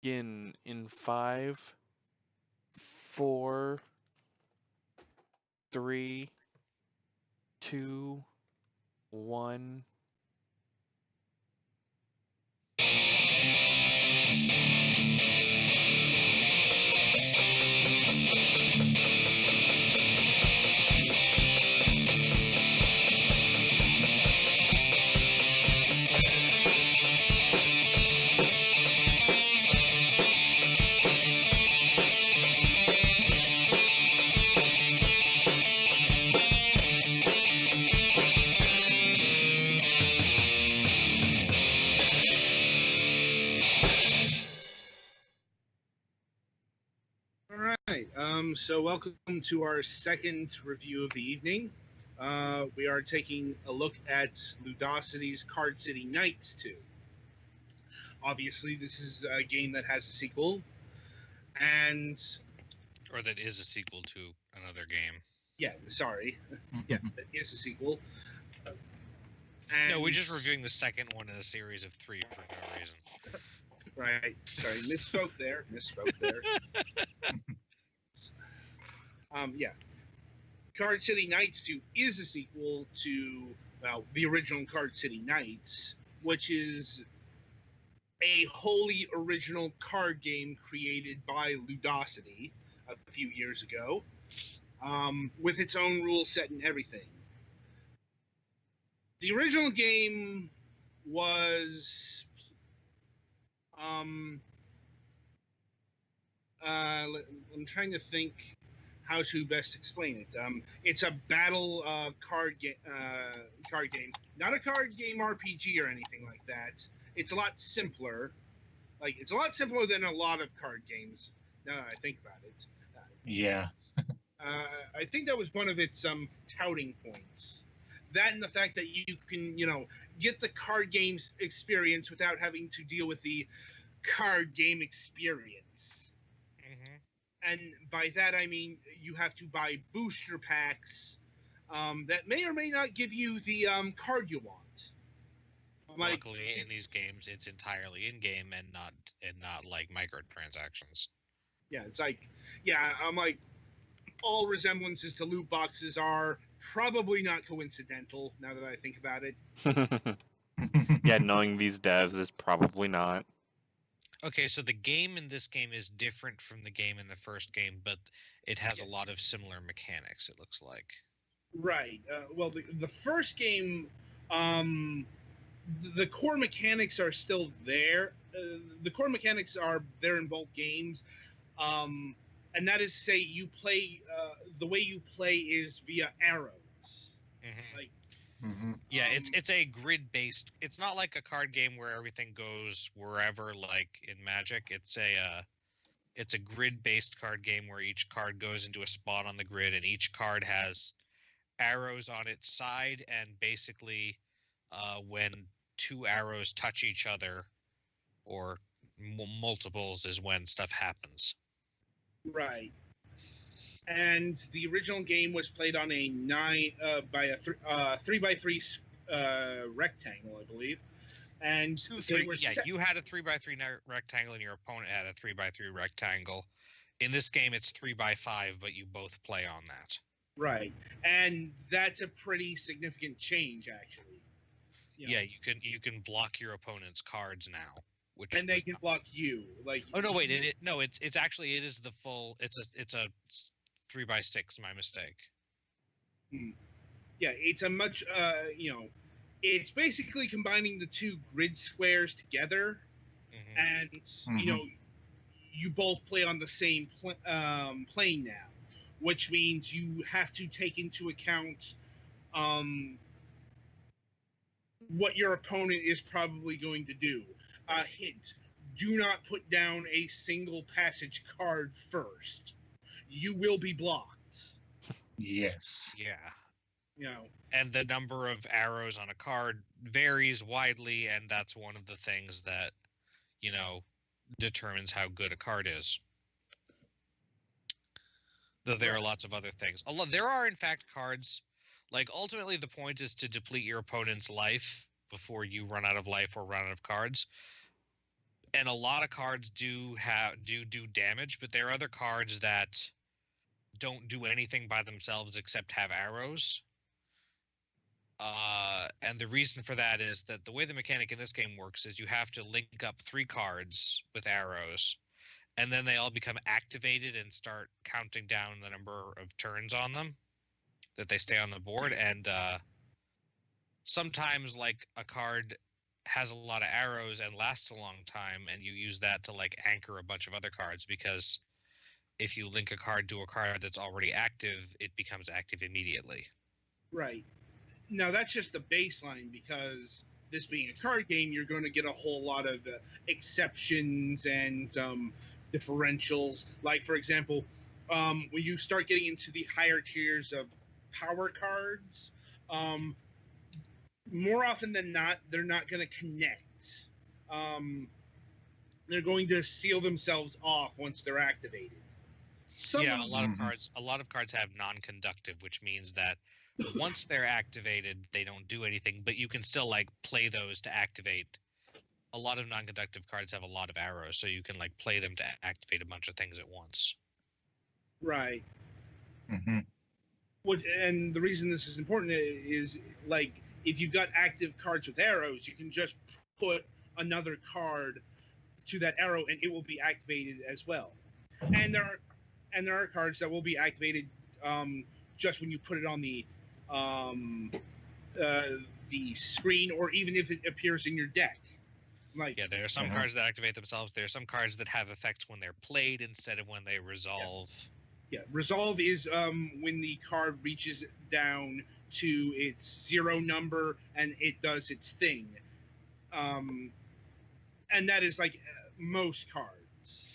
In 5, 4, 3, 2, 1. All right. So welcome to our second review of the evening. We are taking a look at Ludosity's Card City Nights 2. Obviously, this is a game that has a sequel, and Or that is a sequel to another game. yeah, sorry, yeah, it is a sequel. And, No, we're just reviewing the second one in a series of 3 for no reason. Right. Sorry, misspoke there. Yeah. Card City Nights 2 is a sequel to, well, the original Card City Nights, which is a wholly original card game created by Ludosity a few years ago, with its own rule set and everything. The original game was I'm trying to think how to best explain it. It's a battle card game, not a card game RPG or anything like that. It's a lot simpler. Like, it's a lot simpler than a lot of card games. Now that I think about it. Yeah. I think that was one of its touting points. That and the fact that you can, get the card games experience without having to deal with the card game experience. Mm-hmm. And by that I mean you have to buy booster packs that may or may not give you the card you want. Luckily, in these games, it's entirely in-game and not like microtransactions. Yeah, it's like, I'm like, all resemblances to loot boxes are probably not coincidental, now that I think about it. Yeah, knowing these devs is probably not. Okay, so the game in this game is different from the game in the first game, but it has a lot of similar mechanics, it looks like. Right. Well, the first game, the core mechanics are still there. The core mechanics are there in both games. And that is to say, you play, the way you play is via arrows. Mm-hmm. Like, yeah, it's a grid-based. It's not like a card game where everything goes wherever, like in Magic. It's a grid-based card game where each card goes into a spot on the grid, and each card has arrows on its side, and basically, when 2 arrows touch each other, or multiples, is when stuff happens. Right. And the original game was played on a 3x3 rectangle, I believe. And you had a 3x3 rectangle, and your opponent had a 3x3 rectangle. In this game, it's 3x5, but you both play on that. Right, and that's a pretty significant change, actually. Yeah, you can block your opponent's cards now, and they can block you. Like, oh no, wait, it's actually it is the full. It's a 3x6. My mistake. Yeah, it's a much it's basically combining the 2 grid squares together, and you both play on the same plane now, which means you have to take into account what your opponent is probably going to do. Hint: do not put down a single passage card first. You will be blocked. Yes. Yeah. You know, and the number of arrows on a card varies widely, and that's one of the things that, determines how good a card is. Though there are lots of other things. There are, in fact, cards, like, ultimately the point is to deplete your opponent's life before you run out of life or run out of cards. And a lot of cards do damage, but there are other cards that don't do anything by themselves except have arrows. And the reason for that is that the way the mechanic in this game works is you have to link up 3 cards with arrows, and then they all become activated and start counting down the number of turns on them that they stay on the board. And sometimes, like, a card has a lot of arrows and lasts a long time, and you use that to, like, anchor a bunch of other cards, because if you link a card to a card that's already active, it becomes active immediately. Right. Now, that's just the baseline, because this being a card game, you're going to get a whole lot of exceptions and differentials. Like, for example, when you start getting into the higher tiers of power cards, more often than not, they're not going to connect. They're going to seal themselves off once they're activated. A lot of cards have non-conductive, which means that once they're activated, they don't do anything, but you can still, like, play those to activate. A lot of non-conductive cards have a lot of arrows, so you can, like, play them to activate a bunch of things at once. Right. Mm-hmm. And the reason this is important is, like, if you've got active cards with arrows, you can just put another card to that arrow and it will be activated as well. And there are cards that will be activated just when you put it on the screen, or even if it appears in your deck. Like, yeah, there are some cards that activate themselves. There are some cards that have effects when they're played instead of when they resolve. Yeah, resolve is when the card reaches down to its 0 number and it does its thing. And that is like most cards.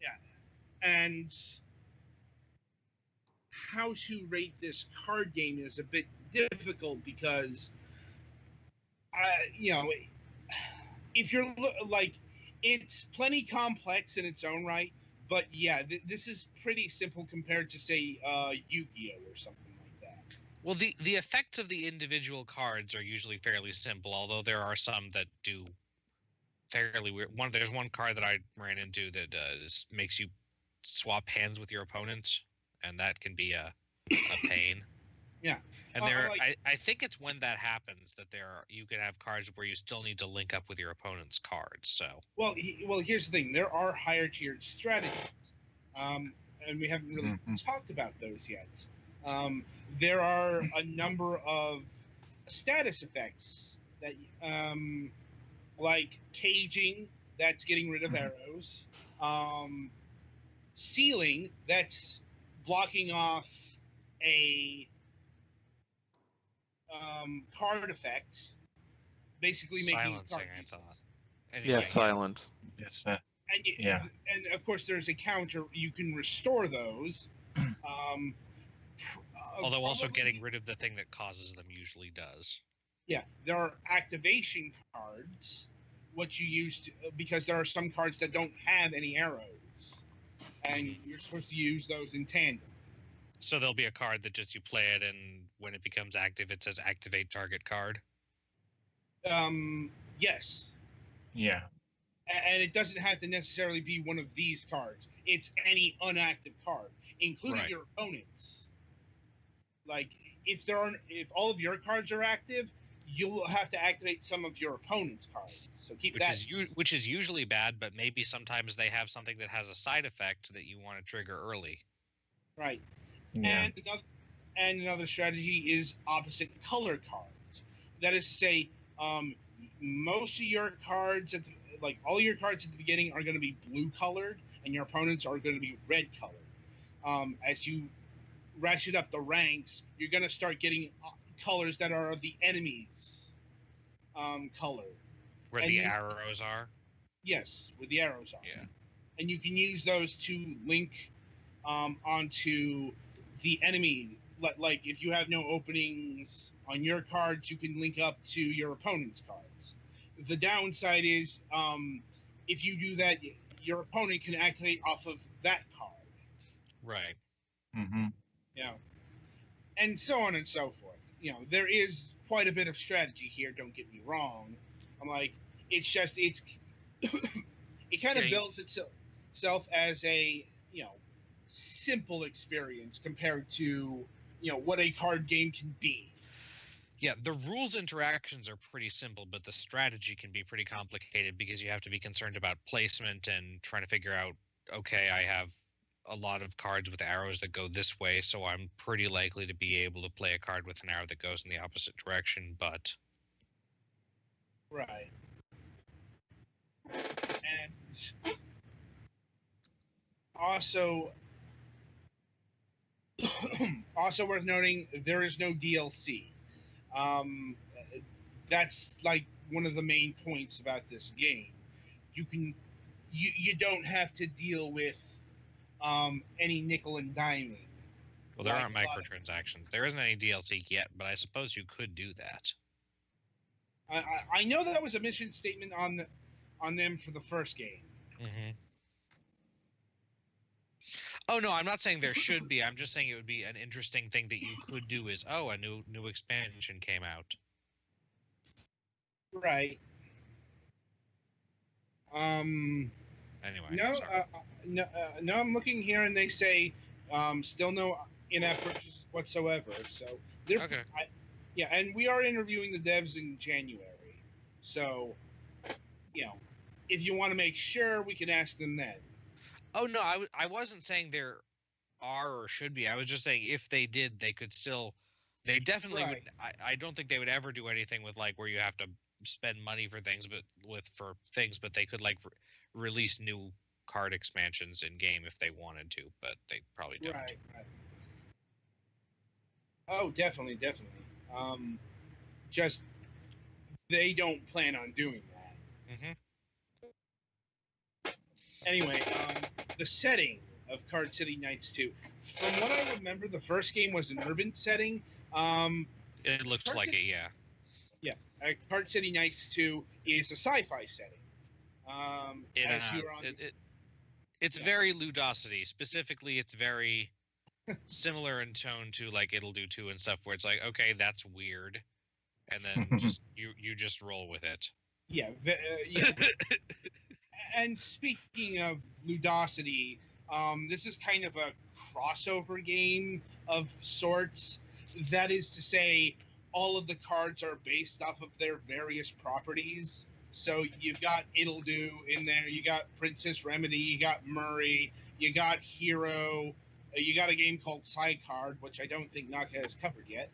Yeah. And how to rate this card game is a bit difficult, because, if you're like, it's plenty complex in its own right, but yeah, this is pretty simple compared to, say, Yu-Gi-Oh! Or something like that. Well, the effects of the individual cards are usually fairly simple, although there are some that do fairly weird. There's one card that I ran into that makes you swap hands with your opponent, and that can be a pain. Yeah. And I think it's when that happens that you can have cards where you still need to link up with your opponent's cards. So well, here's the thing: there are higher tiered strategies, and we haven't really talked about those yet. There are a number of status effects that, like caging, that's getting rid of arrows. Sealing, that's blocking off a card effect, basically making silencing, I thought. Anyway, yeah, silence. Yes. And of course, there's a counter. You can restore those. Although also getting rid of the thing that causes them usually does. Yeah, there are activation cards, what you use because there are some cards that don't have any arrows, and you're supposed to use those in tandem. So there'll be a card that just you play it, and when it becomes active, it says activate target card. Yes. Yeah. And it doesn't have to necessarily be one of these cards. It's any unactive card, including your opponent's. Like, if all of your cards are active, you'll have to activate some of your opponent's cards. So which is usually bad, but maybe sometimes they have something that has a side effect that you want to trigger early. Right. Yeah. And another strategy is opposite color cards. That is to say, most of your cards, all your cards at the beginning are going to be blue colored, and your opponents are going to be red colored. As you ratchet up the ranks, you're going to start getting colors that are of the enemy's color. Where the arrows are? Yes, where the arrows are. Yeah. And you can use those to link onto the enemy. Like, if you have no openings on your cards, you can link up to your opponent's cards. The downside is, if you do that, your opponent can activate off of that card. Right. Mm-hmm. And so on and so forth. There is quite a bit of strategy here, don't get me wrong. I'm like, It's just it kind of builds itself as a simple experience compared to what a card game can be. Yeah, the rules interactions are pretty simple, but the strategy can be pretty complicated because you have to be concerned about placement and trying to figure out, okay, I have a lot of cards with arrows that go this way, so I'm pretty likely to be able to play a card with an arrow that goes in the opposite direction, but... Right. And also worth noting, there is no DLC. That's like one of the main points about this game. You don't have to deal with any nickel and diming. Well, there aren't microtransactions. There isn't any DLC yet, but I suppose you could do that. I know that was a mission statement on them for the first game. Mm-hmm. Oh no, I'm not saying there should be. I'm just saying it would be an interesting thing that you could do. Is a new expansion came out. Right. Anyway. No. I'm looking here, and they say still no in-app purchases whatsoever. So they're okay. Yeah, and we are interviewing the devs in January. So, if you want to make sure, we can ask them then. Oh no, I wasn't saying there are or should be. I was just saying if they did, they could still. They definitely would. I don't think they would ever do anything with like where you have to spend money for things, but they could like release new card expansions in game if they wanted to, but they probably don't. Right. Oh, definitely. Just they don't plan on doing that. Mm-hmm. Anyway, the setting of Card City Nights 2. From what I remember, the first game was an urban setting. It looks like it, yeah. Yeah, Card City Nights 2 is a sci-fi setting. It's very Ludosity. Specifically, it's very similar in tone to like It'll Do 2 and stuff, where it's like, okay, that's weird, and then just you just roll with it. Yeah. And speaking of Ludosity, this is kind of a crossover game of sorts. That is to say, all of the cards are based off of their various properties. So you've got It'll Do in there, you got Princess Remedy, you got Murray, you got Hero, you got a game called Sidecard, which I don't think Naka has covered yet.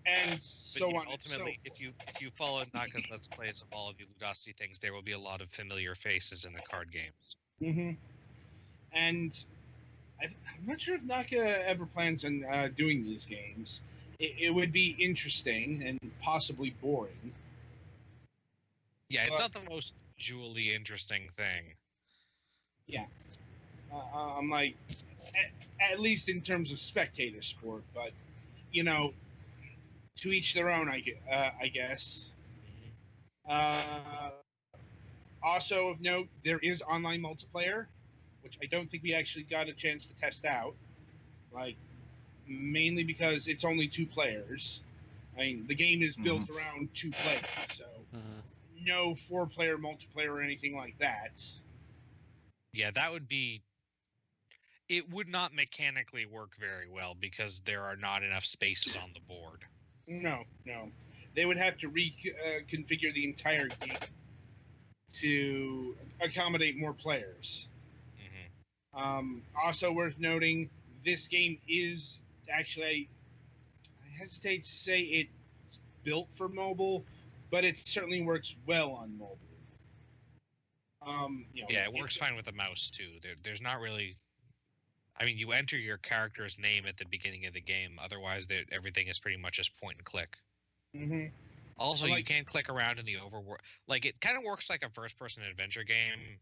And so on. Ultimately, if you follow Naka's Let's Plays of all of the Ludosity things, there will be a lot of familiar faces in the card games. Mm-hmm. And I'm not sure if Naka ever plans on doing these games. It would be interesting and possibly boring. Yeah, it's not the most visually interesting thing. Yeah. I'm like, at least in terms of spectator sport, but, to each their own, I guess. Also of note, there is online multiplayer, which I don't think we actually got a chance to test out. Mainly because it's only 2 players. I mean, the game is built around 2 players, so no 4-player multiplayer or anything like that. Yeah, that would be... It would not mechanically work very well because there are not enough spaces on the board. No. They would have to reconfigure the entire game to accommodate more players. Also worth noting, this game is actually, I hesitate to say it's built for mobile, but it certainly works well on mobile. Yeah, it works fine with a mouse too. There's not really... I mean, you enter your character's name at the beginning of the game. Otherwise, everything is pretty much just point and click. Mm-hmm. Also, you can't click around in the overworld. Like, it kind of works like a first-person adventure game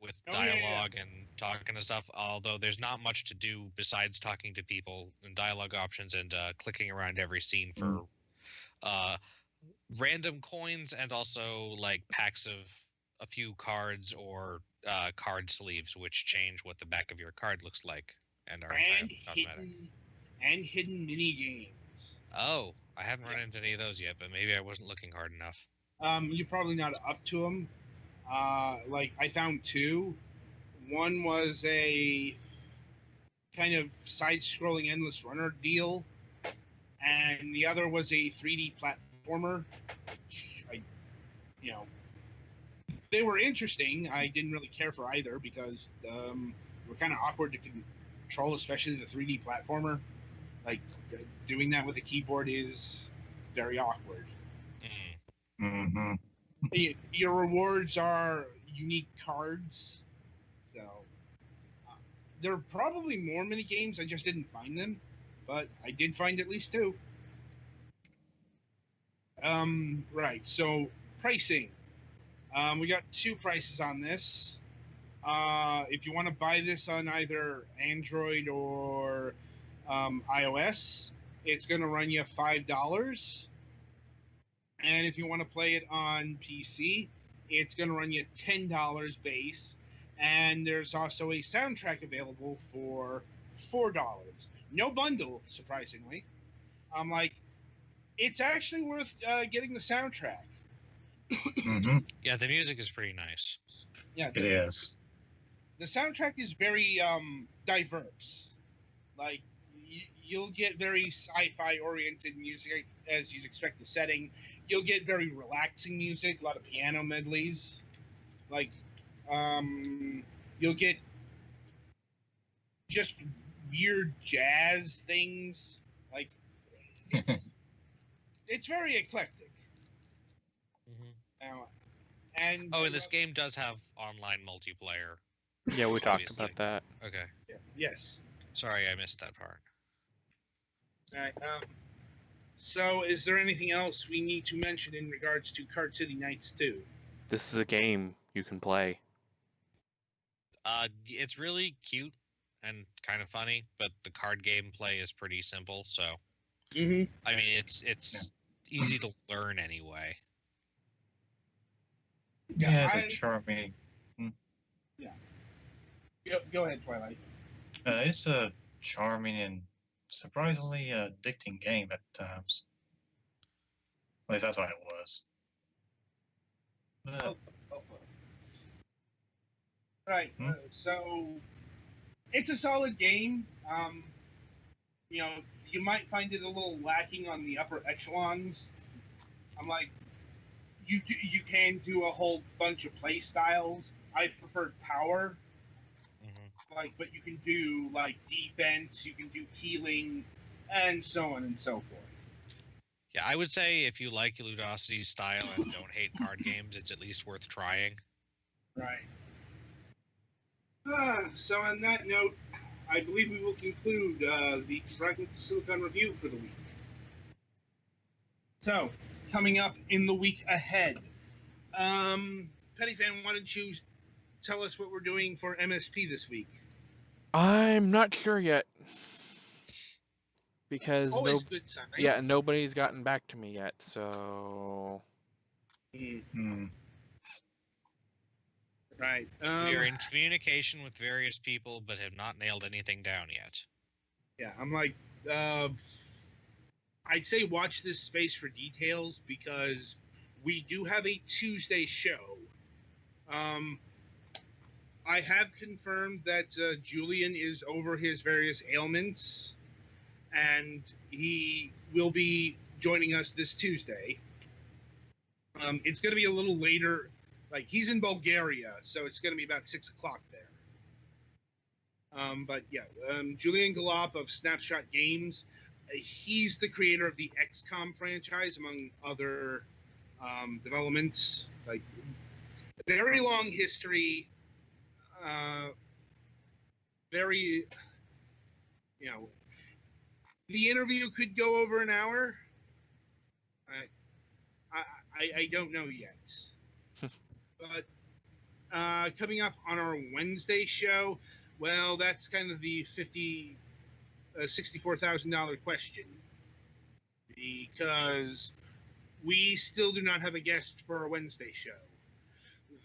with dialogue and talking and stuff, although there's not much to do besides talking to people and dialogue options and clicking around every scene for random coins and also, like, packs of a few cards or card sleeves, which change what the back of your card looks like and are cosmetic. Hidden mini games. Oh, I haven't run into any of those yet, but maybe I wasn't looking hard enough. You're probably not up to them. Like I found two. One was a kind of side-scrolling endless runner deal, and the other was a 3D platformer. I, you know, they were interesting. I didn't really care for either because they were kind of awkward to control, especially the 3D platformer. Like doing that with a keyboard is very awkward. Mm-hmm. Your rewards are unique cards, so there are probably more mini games. I just didn't find them, but I did find at least two. Right. So pricing. We got two prices on this. If you want to buy this on either Android or iOS, it's going to run you $5. And if you want to play it on PC, it's going to run you $10 base. And there's also a soundtrack available for $4. No bundle, surprisingly. I'm like, it's actually worth getting the soundtrack. Mm-hmm. Yeah, the music is pretty nice. Yeah, It is. the soundtrack is very diverse. Like you'll get very sci-fi oriented music as you'd expect the setting. You'll get very relaxing music, a lot of piano medleys. Like you'll get just weird jazz things. Like it's very eclectic. Hmm. And Oh, and this game does have online multiplayer. Yeah, we talked Obviously. about that. Okay. yes. Sorry, I missed that part. All right. So, is there anything else we need to mention in regards to Card City Nights 2? This is a game you can play. It's really cute and kind of funny, but the card gameplay is pretty simple. So, Mm-hmm. I mean, it's easy to learn anyway. Yeah, it's a charming. Go ahead, Twilight. It's a charming and surprisingly addicting game at times. At least that's what it was. Right. So it's a solid game. You know, you might find it a little lacking on the upper echelons. I'm like, you can do a whole bunch of play styles. I preferred power. Like, but you can do like defense, you can do healing, and so on and so forth. Yeah, I would say if you like Ludosity's style and don't hate card games, it's at least worth trying. Right. So on that note, I believe we will conclude the Fragments Silicon review for the week. So, coming up in the week ahead, Pettyfan, why don't you tell us what we're doing for MSP this week? I'm not sure yet. Because Always good sign. yeah, nobody's gotten back to me yet, so Right. We are in communication with various people, but have not nailed anything down yet. Yeah, I'm like, I'd say watch this space for details because we do have a Tuesday show. I have confirmed that Julian is over his various ailments, and he will be joining us this Tuesday. It's going to be a little later. Like, he's in Bulgaria, so it's going to be about 6 o'clock there. But yeah, Julian Galop of Snapshot Games, he's the creator of the XCOM franchise, among other developments. Like, very long history, very, you know, the interview could go over an hour. I don't know yet. But coming up on our Wednesday show, well, that's kind of the $64,000 question, because we still do not have a guest for our Wednesday show.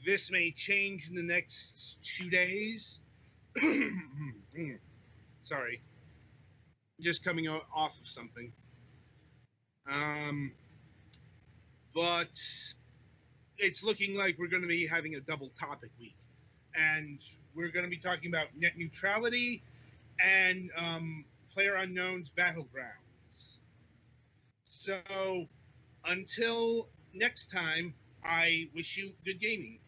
This may change in the next 2 days. Sorry. Just coming off of something. But it's looking like we're going to be having a double topic week, and we're going to be talking about net neutrality and Player Unknown's Battlegrounds. So until next time, I wish you good gaming.